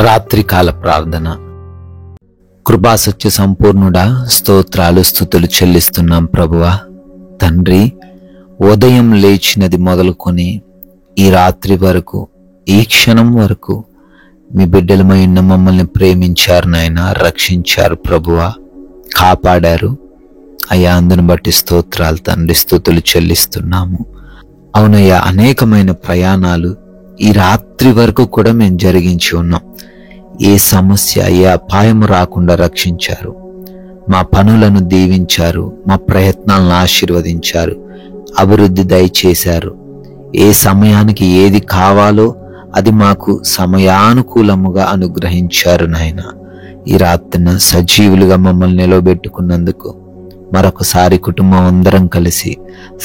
రాత్రికాల ప్రార్థన. కృపాసత్య సంపూర్ణుడా, స్తోత్రాలు స్తుతులు చెల్లిస్తున్నాం ప్రభువా. తండ్రి, ఉదయం లేచినది మొదలుకొని ఈ రాత్రి వరకు, ఈ క్షణం వరకు మీ బిడ్డలమై ఉన్న మమ్మల్ని ప్రేమించారు నాయన, రక్షించారు ప్రభువా, కాపాడారు అయ్యా. అందుని బట్టి స్తోత్రాలు తండ్రి, స్తుతులు చెల్లిస్తున్నాము. అవునయ్యా, అనేకమైన ప్రయాణాలు ఈ రాత్రి వరకు కూడా మేము జరిగించి ఉన్నాం. ఏ సమస్య, ఏ అపాయం రాకుండా రక్షించారు. మా పనులను దీవించారు, మా ప్రయత్నాలను ఆశీర్వదించారు, అభివృద్ధి దయచేశారు. ఏ సమయానికి ఏది కావాలో అది మాకు సమయానుకూలముగా అనుగ్రహించారు నాయన. ఈ రాత్రిన సజీవులుగా మమ్మల్ని నిలబెట్టుకున్నందుకు మరొకసారి కుటుంబం అందరం కలిసి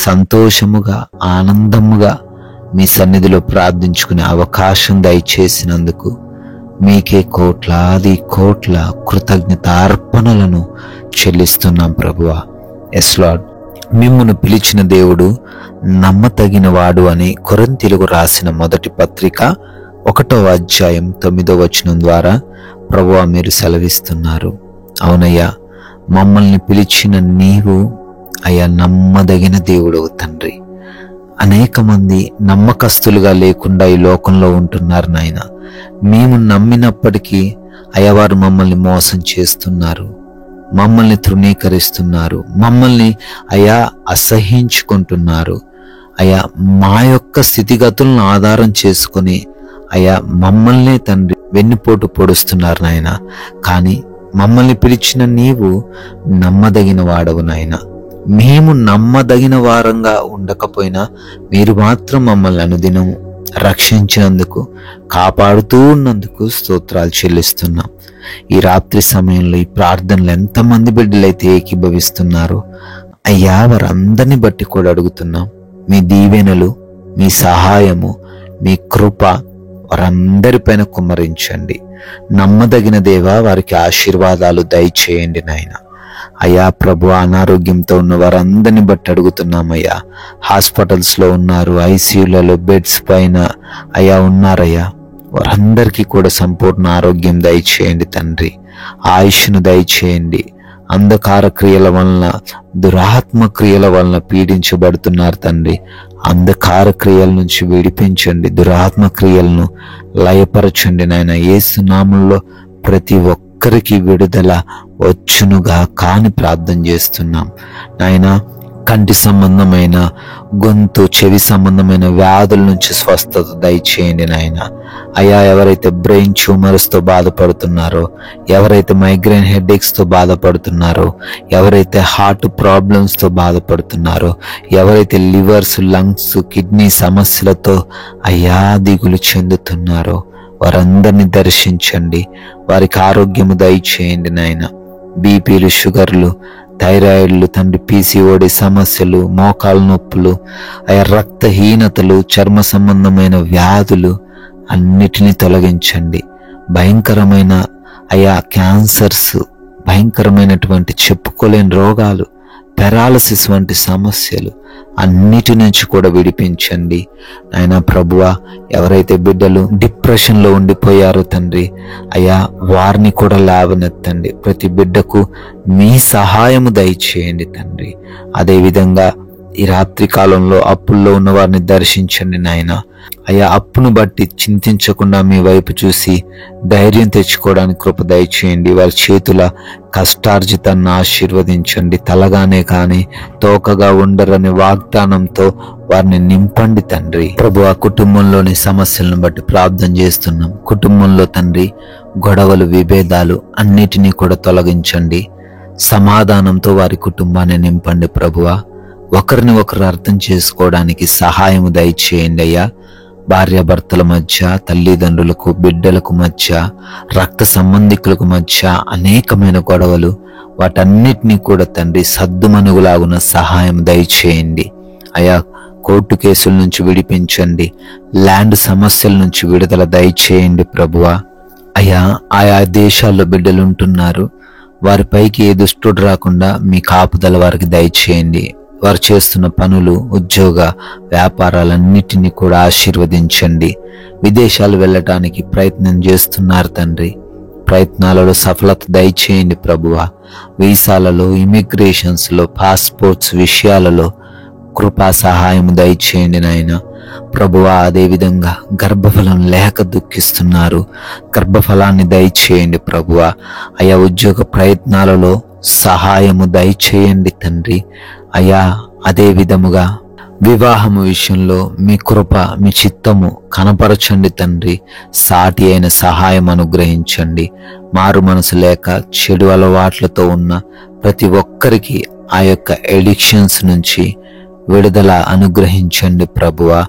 సంతోషముగా, ఆనందముగా మీ సన్నిధిలో ప్రార్థించుకునే అవకాశం దయచేసినందుకు మీకే కోట్లాది కోట్ల కృతజ్ఞత అర్పణలను చెల్లిస్తున్నాం ప్రభువా. ఎస్ లార్డ్, మిమ్మును పిలిచిన దేవుడు నమ్మతగిన వాడు అని కొరింథీయులకు రాసిన మొదటి పత్రిక 1వ అధ్యాయం 9వ వచనం ద్వారా ప్రభువా మీరు సెలవిస్తున్నారు. అవునయ్యా, మమ్మల్ని పిలిచిన నీవు అయ్యా నమ్మదగిన దేవుడవు తండ్రి. అనేక మంది నమ్మకస్తులుగా లేకుండా ఈ లోకంలో ఉంటున్నారు నాయన. మేము నమ్మినప్పటికీ అయ్యవారు మమ్మల్ని మోసం చేస్తున్నారు, మమ్మల్ని తృణీకరిస్తున్నారు, మమ్మల్ని అయా అసహ్యించుకుంటున్నారు. అయా మా యొక్క స్థితిగతులను ఆధారం చేసుకొని అయా మమ్మల్ని తండ్రి వెన్నుపోటు పొడుస్తున్నారు నాయన. కానీ మమ్మల్ని పిలిచిన నీవు నమ్మదగిన వాడవు నాయన. మేము నమ్మదగిన వారంగా ఉండకపోయినా మీరు మాత్రం మమ్మల్ని అనుదినము రక్షించినందుకు, కాపాడుతూ ఉన్నందుకు స్తోత్రాలు చెల్లిస్తున్నాం. ఈ రాత్రి సమయంలో ఈ ప్రార్థనలు ఎంతమంది బిడ్డలైతే ఏకీభవిస్తున్నారో అయ్యా, వారందరిని బట్టి కూడా అడుగుతున్నాం. మీ దీవెనలు, మీ సహాయము, మీ కృప వారందరిపైన కుమ్మరించండి. నమ్మదగిన దేవా, వారికి ఆశీర్వాదాలు దయచేయండి నాయన. అయ్యా ప్రభు, అనారోగ్యంతో ఉన్న వారందరిని బట్టి అడుగుతున్నామయ్యా. హాస్పిటల్స్లో ఉన్నారు, ఐసీయూలలో బెడ్స్ పైన అయ్యా ఉన్నారయ్యా. వారందరికీ కూడా సంపూర్ణ ఆరోగ్యం దయచేయండి తండ్రి. ఆయుష్ను దయచేయండి. అంధకార క్రియల వలన, దురాత్మ క్రియల వలన పీడించబడుతున్నారు తండ్రి. అంధకార క్రియల నుంచి విడిపించండి, దురాత్మ క్రియలను లయపరచండి నాయన. యేసు నామములో ప్రతి ఒక్కరికి విడుదల వచ్చునుగా కాని ప్రార్థన చేస్తున్నాం నాయన. కంటి సంబంధమైన, గొంతు చెవి సంబంధమైన వ్యాధుల నుంచి స్వస్థత దయచేయండి నాయన. అయ్యా, ఎవరైతే బ్రెయిన్ ట్యూమర్స్తో బాధపడుతున్నారో, ఎవరైతే మైగ్రేన్ హెడేక్స్తో బాధపడుతున్నారో, ఎవరైతే హార్ట్ ప్రాబ్లమ్స్తో బాధపడుతున్నారో, ఎవరైతే లివర్స్, లంగ్స్, కిడ్నీ సమస్యలతో అయ్యా దిగులు చెందుతున్నారో వారందరినీ దర్శించండి. వారికి ఆరోగ్యము దయచేయండి నాయన. బీపీలు, షుగర్లు, థైరాయిడ్లు తండ్రి, పీసీఓడి సమస్యలు, మోకాలు నొప్పులు, అయా రక్తహీనతలు, చర్మ సంబంధమైన వ్యాధులు అన్నిటినీ తొలగించండి. భయంకరమైన అయా క్యాన్సర్స్, భయంకరమైనటువంటి చెప్పుకోలేని రోగాలు, పెరాలసిస్ వంటి సమస్యలు అన్నిటి నుంచి కూడా విడిపించండి నాయన. ప్రభువా, ఎవరైతే బిడ్డలు డిప్రెషన్లో ఉండిపోయారో తండ్రి, అయ్యా వారిని కూడా లేవనెత్తండి. ప్రతి బిడ్డకు మీ సహాయము దయచేయండి తండ్రి. అదేవిధంగా ఈ రాత్రి కాలంలో అప్పుల్లో ఉన్న వారిని దర్శించండి నాయన. అయ్యా, అప్పును బట్టి చింతించకుండా మీ వైపు చూసి ధైర్యం తెచ్చుకోవడానికి కృప దయచేయండి. వారి చేతుల కష్టార్జితాన్ని ఆశీర్వదించండి. తలగానే కానీ తోకగా ఉండరని వాగ్దానంతో వారిని నింపండి తండ్రి. ప్రభు, ఆ కుటుంబంలోని సమస్యలను బట్టి ప్రార్థన చేస్తున్నాం. కుటుంబంలో తండ్రి గొడవలు, విభేదాలు అన్నిటినీ కూడా తొలగించండి. సమాధానంతో వారి కుటుంబాన్ని నింపండి ప్రభువా. ఒకరిని ఒకరు అర్థం చేసుకోవడానికి సహాయము దయచేయండి అయ్యా. భార్యాభర్తల మధ్య, తల్లిదండ్రులకు, బిడ్డలకు మధ్య, రక్త సంబంధికులకు మధ్య అనేకమైన గొడవలు, వాటన్నిటినీ కూడా తండ్రి సద్దుమణుగులాగున సహాయం దయచేయండి అయ్యా. కోర్టు కేసుల నుంచి విడిపించండి. ల్యాండ్ సమస్యల నుంచి విడుదల దయచేయండి ప్రభువా. అయ్యా, ఆయా దేశాల్లో బిడ్డలు ఉంటున్నారు, వారిపైకి ఏ దుష్టుడు రాకుండా మీ కాపుదల వారికి దయచేయండి. వారు చేస్తున్న పనులు, ఉద్యోగ వ్యాపారాలన్నిటినీ కూడా ఆశీర్వదించండి. విదేశాలు వెళ్ళటానికి ప్రయత్నం చేస్తున్నారు తండ్రి, ప్రయత్నాలలో సఫలత దయచేయండి ప్రభువా. వీసాలలో, ఇమిగ్రేషన్స్లో, పాస్పోర్ట్స్ విషయాలలో కృపా సహాయం దయచేయండి నాయన ప్రభువా. అదేవిధంగా గర్భఫలం లేక దుఃఖిస్తున్నారు, గర్భఫలాన్ని దయచేయండి ప్రభువా. అయా ఉద్యోగ ప్రయత్నాలలో సహాయము దయచేయండి తండ్రి. అయా అదే విధముగా వివాహము విషయంలో మీ కృప, మీ చిత్తము కనపరచండి తండ్రి. సాటి అయిన సహాయం అనుగ్రహించండి. మారు మనసు లేక చెడు అలవాట్లతో ఉన్న ప్రతి ఒక్కరికి ఆ యొక్క ఎడిక్షన్స్ నుంచి విడుదల అనుగ్రహించండి ప్రభువా.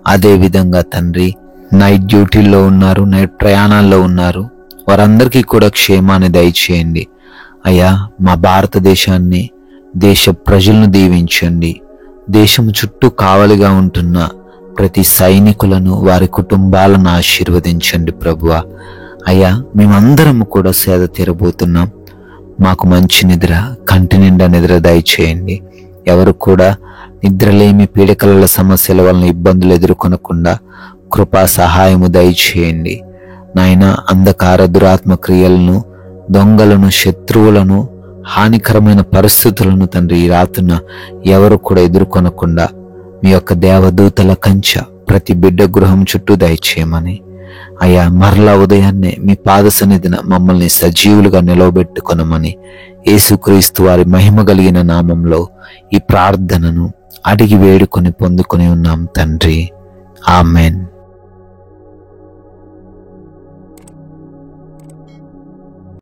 అదే విధంగా తండ్రి, నైట్ డ్యూటీల్లో ఉన్నారు, నైట్ ప్రయాణాల్లో ఉన్నారు, వారందరికీ కూడా క్షేమాన్ని దయచేయండి. అయ్యా మా భారతదేశాన్ని, దేశ ప్రజలను దీవించండి. దేశం చుట్టూ కావలిగా ఉంటున్న ప్రతి సైనికులను, వారి కుటుంబాలను ఆశీర్వదించండి ప్రభువా. అయ్యా మేమందరం కూడా సేద తీరబోతున్నాం. మాకు మంచి నిద్ర, కంటి నిండా నిద్ర దయచేయండి. ఎవరు కూడా నిద్రలేమి, పీడకల సమస్యల వలన ఇబ్బందులు ఎదుర్కొనకుండా కృపా సహాయము దయచేయండి నాయన. అంధకార దురాత్మ క్రియలను, దొంగలను, శత్రువులను, హానికరమైన పరిస్థితులను తండ్రి ఈ రాత్రున ఎవరు కూడా ఎదుర్కొనకుండా మీ యొక్క దేవదూతల కంచె ప్రతి బిడ్డ గృహం చుట్టూ దయచేయమని, అయ్యా మరలా ఉదయాన్నే మీ పాద సన్నిధిన మమ్మల్ని సజీవులుగా నిలవబెట్టుకొనమని యేసుక్రీస్తు వారి మహిమ కలిగిన నామంలో ఈ ప్రార్థనను అడిగి వేడుకొని పొందుకొని ఉన్నాం తండ్రి. ఆమెన్.